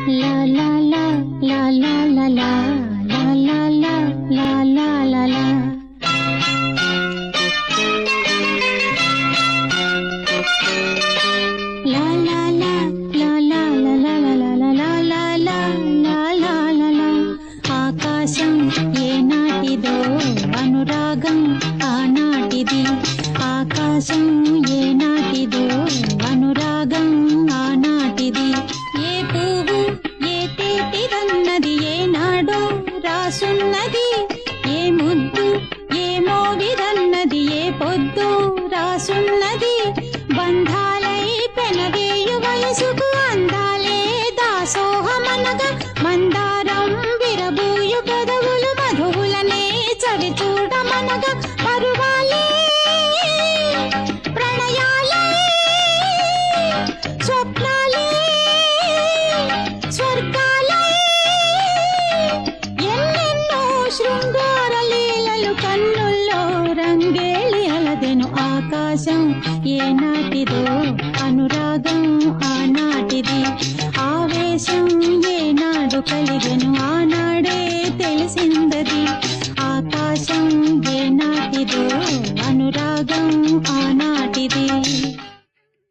లా లా లా లా లా లా లా లా లా లా లా లా లా లా. లా లా లా లా లా లా లా లా లా లా లా లా లా లా లా లా. ఆకాశం ఏనాటిదో అనురాగం ఆనాటిది. ఆకాశం ఏనాటిదో అనురాగం ఆనాటిది. ఏ పువ్వు ఏ తేటిదన్నది ఏనాడో రాసున్నది. ఏ ముద్దు ఏ మోవిదన్నది ఏ పొద్దు రాసున్నది. బంధాలై పెనవేయు వయసుకు అందాలే దాసోహమనగా. మందారం విరబూయు పెదవులు మధువులనే చవి చూడమనగా. పరువాలే ప్రణయాలే స్వప్నాలే స్వర్గాలే ఎన్నెన్నో శృంగార లీలలు కన్నుల్లో రంగేలి అలదెను. ఆకాశం ఏనాటిదో అనురాగం ఆనాటిది. ఆవేశం ఏనాడు కలిగెను ఆనాడే తెలిసిందది. ఆకాశం ఏనాటి